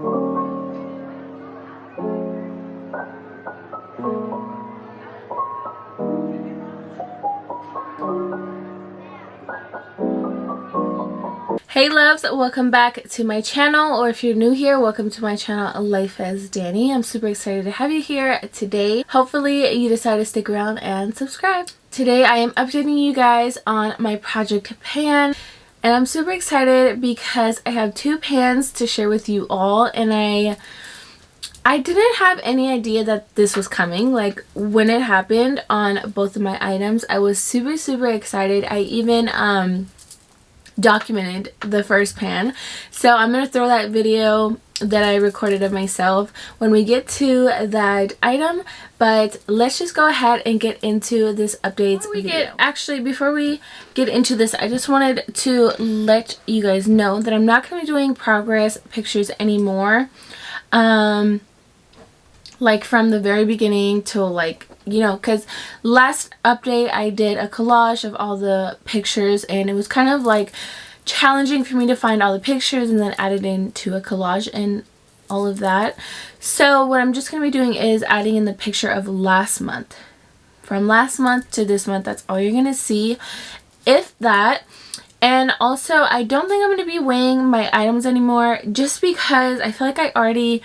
Hey loves, welcome back to my channel, or if you're new here, welcome to my channel Life as Danny. I'm super excited to have you here today. Hopefully you decide to stick around and subscribe. Today I am updating you guys on my project pan, and I'm super excited because I have two pans to share with you all, and I didn't have any idea that this was coming. Like, when it happened on both of my items, I was super excited. I even documented the first pan, so I'm gonna throw that video that I recorded of myself when we get to that item. But let's just go ahead and get into this updates video. Before we get into this, I just wanted to let you guys know that I'm not gonna be doing progress pictures anymore, like from the very beginning till, like, you know, because last update I did a collage of all the pictures, and it was kind of like challenging for me to find all the pictures and then add it into a collage and all of that. So what I'm just going to be doing is adding in the picture of last month. From last month to this month, that's all you're going to see, if that. And also, I don't think I'm going to be weighing my items anymore, just because I feel like I already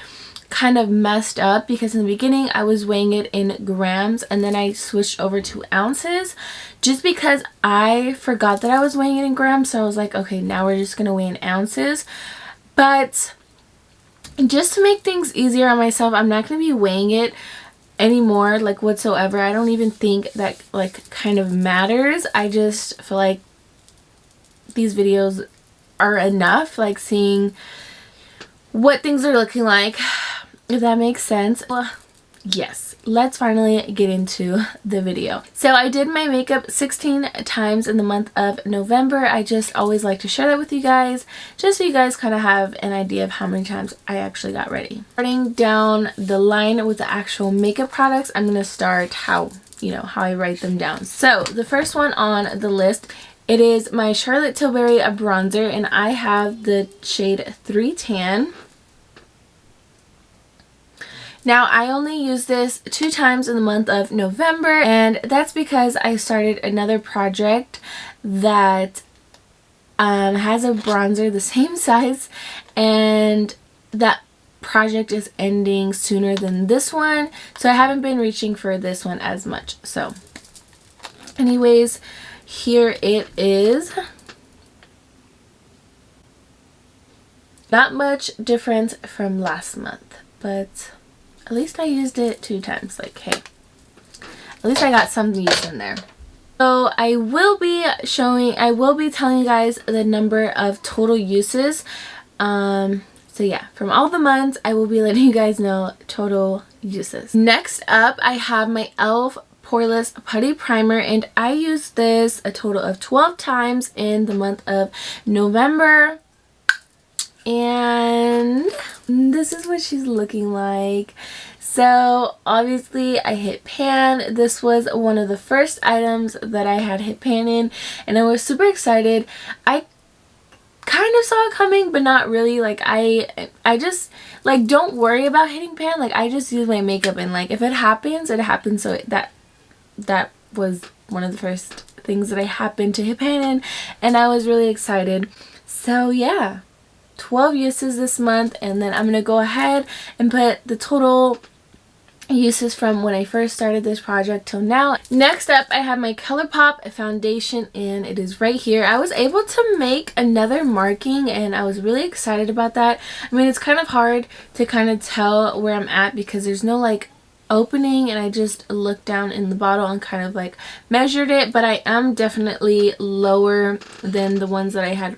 kind of messed up, because in the beginning I was weighing it in grams and then I switched over to ounces just because I forgot that I was weighing it in grams. So I was like, okay, now we're just gonna weigh in ounces. But just to make things easier on myself, I'm not gonna be weighing it anymore, like, whatsoever. I don't even think that, like, kind of matters. I just feel like these videos are enough, like seeing what things are looking like, if that makes sense. Well, yes, let's finally get into the video. So I did my makeup 16 times in the month of November. I just always like to share that with you guys, just so you guys kind of have an idea of how many times I actually got ready. Starting down the line with the actual makeup products, I'm going to start how I write them down. So the first one on the list, it is my Charlotte Tilbury bronzer, and I have the shade 3 Tan. Now, I only used this 2 times in the month of November, and that's because I started another project that has a bronzer the same size, and that project is ending sooner than this one, so I haven't been reaching for this one as much. So anyways, here it is. Not much difference from last month, but at least I used it 2 times. Like, hey, at least I got some use in there. So I will be telling you guys the number of total uses. So yeah, from all the months, I will be letting you guys know total uses. Next up, I have my e.l.f. Poreless Putty Primer, and I used this a total of 12 times in the month of November. And this is what she's looking like. So obviously I hit pan. This was one of the first items that I had hit pan in, and I was super excited. I kind of saw it coming, but not really. Like, I just, like, don't worry about hitting pan. Like, I just use my makeup, and, like, if it happens, it happens. So that was one of the first things that I happened to hit pan in, and I was really excited. So yeah, 12 uses this month, and then I'm going to go ahead and put the total uses from when I first started this project till now. Next up, I have my ColourPop foundation, and it is right here. I was able to make another marking, and I was really excited about that. I mean, it's kind of hard to kind of tell where I'm at because there's no, like, opening, and I just looked down in the bottle and kind of, like, measured it, but I am definitely lower than the ones that I had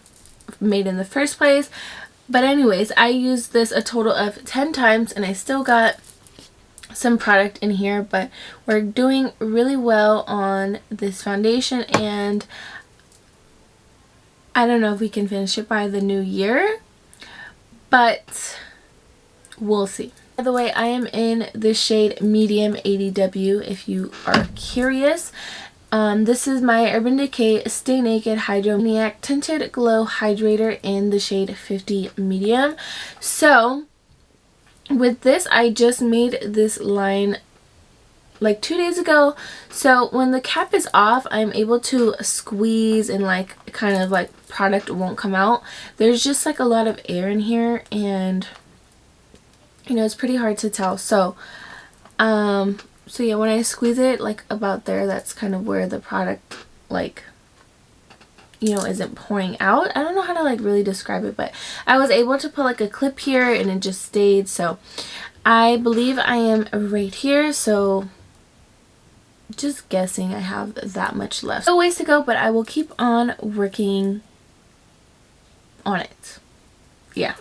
made in the first place. But anyways, I used this a total of 10 times, and I still got some product in here, but we're doing really well on this foundation, and I don't know if we can finish it by the new year, but we'll see. By the way, I am in the shade Medium 80W if you are curious. This is my Urban Decay Stay Naked Hydromaniac Tinted Glow Hydrator in the shade 50 Medium. So With this, I just made this line like 2 days ago, so when the cap is off, I'm able to squeeze and like kind of like product won't come out. There's just like a lot of air in here, and you know, it's pretty hard to tell. So so yeah, when I squeeze it like about there, that's kind of where the product, like, you know, isn't pouring out. I don't know how to like really describe it, but I was able to put like a clip here and it just stayed. So I believe I am right here, so just guessing I have that much left. So ways to go, but I will keep on working on it. Yeah.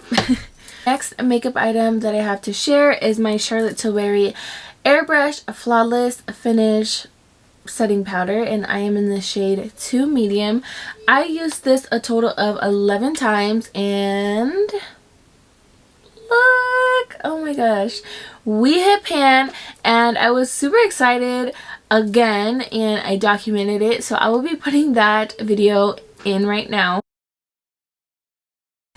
Next makeup item that I have to share is my Charlotte Tilbury Airbrush Flawless Finish setting powder, and I am in the shade 2 medium. I used this a total of 11 times, and look, oh my gosh, we hit pan, and I was super excited again, and I documented it, so I will be putting that video in right now.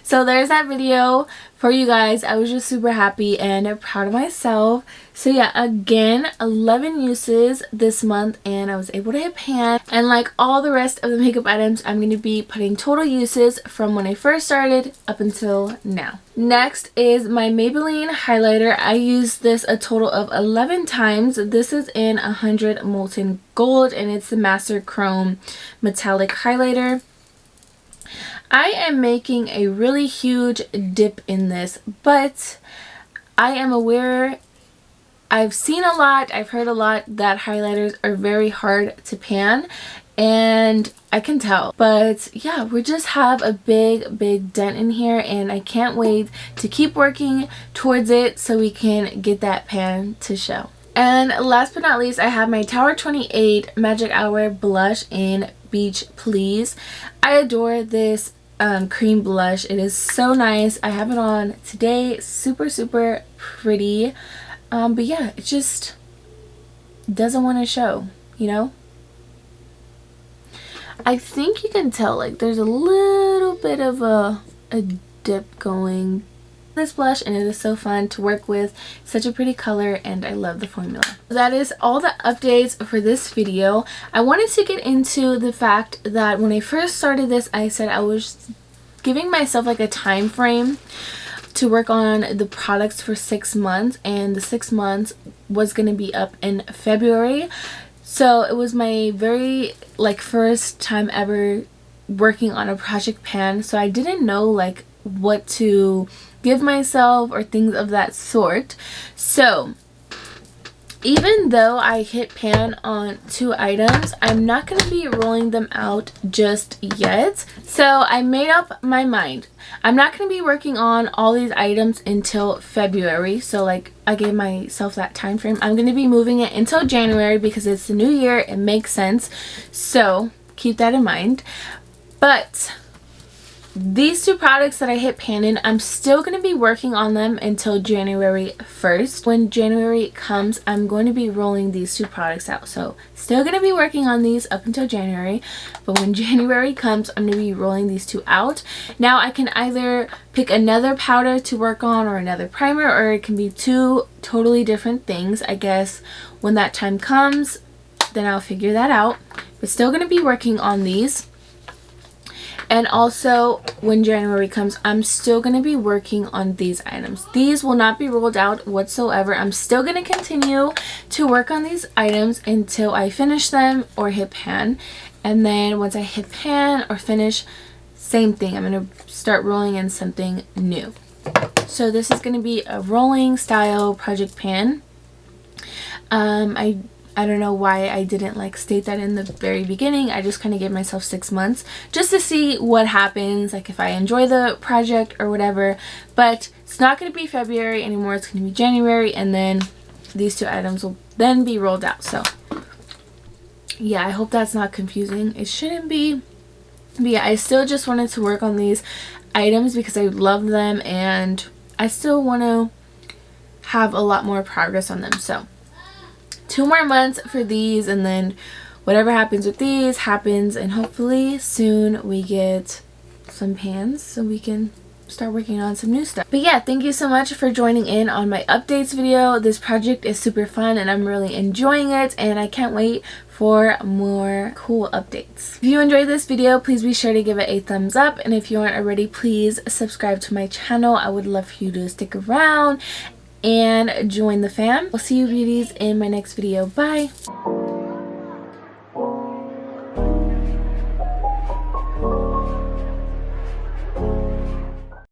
So there's that video for you guys. I was just super happy and proud of myself. So yeah, again, 11 uses this month, and I was able to hit pan. And like all the rest of the makeup items, I'm going to be putting total uses from when I first started up until now. Next is my Maybelline highlighter. I used this a total of 11 times. This is in 100 Molten Gold, and it's the Master Chrome Metallic Highlighter. I am making a really huge dip in this, but I am aware, I've seen a lot, I've heard a lot that highlighters are very hard to pan, and I can tell. But yeah, we just have a big dent in here, and I can't wait to keep working towards it so we can get that pan to show. And last but not least, I have my Tower 28 Magic Hour blush in Beach Please. I adore this cream blush. It is so nice. I have it on today. Super pretty. But yeah, it just doesn't want to show, you know? I think you can tell, like, there's a little bit of a dip going this blush, and it is so fun to work with. Such a pretty color, and I love the formula. That is all the updates for this video. I wanted to get into the fact that when I first started this, I said I was giving myself like a time frame to work on the products for 6 months, and the 6 months was going to be up in February. So it was my very like first time ever working on a project pan, so I didn't know like what to give myself or things of that sort. So even though I hit pan on 2 items, I'm not going to be rolling them out just yet. So I made up my mind. I'm not going to be working on all these items until February. So like I gave myself that time frame. I'm going to be moving it until January because it's the new year. It makes sense. So keep that in mind. But these 2 products that I hit pan in, I'm still going to be working on them until January 1st. When January comes, I'm going to be rolling these 2 products out. So still going to be working on these up until January, but when January comes, I'm going to be rolling these 2 out. Now I can either pick another powder to work on or another primer, or it can be 2 totally different things. I guess when that time comes, then I'll figure that out. But still going to be working on these. And also, when January comes, I'm still going to be working on these items. These will not be rolled out whatsoever. I'm still going to continue to work on these items until I finish them or hit pan. And then once I hit pan or finish, same thing. I'm going to start rolling in something new. So this is going to be a rolling style project pan. I don't know why I didn't like state that in the very beginning. I just kind of gave myself 6 months just to see what happens, like if I enjoy the project or whatever. But it's not going to be February anymore. It's going to be January, and then these 2 items will then be rolled out. So yeah, I hope that's not confusing. It shouldn't be. But yeah, I still just wanted to work on these items because I love them, and I still want to have a lot more progress on them. So 2 more months for these, and then whatever happens with these happens, and hopefully soon we get some pans so we can start working on some new stuff. But yeah, thank you so much for joining in on my updates video. This project is super fun and I'm really enjoying it, and I can't wait for more cool updates. If you enjoyed this video, please be sure to give it a thumbs up, and if you aren't already, please subscribe to my channel. I would love for you to stick around and join the fam. I'll see you beauties in my next video. Bye!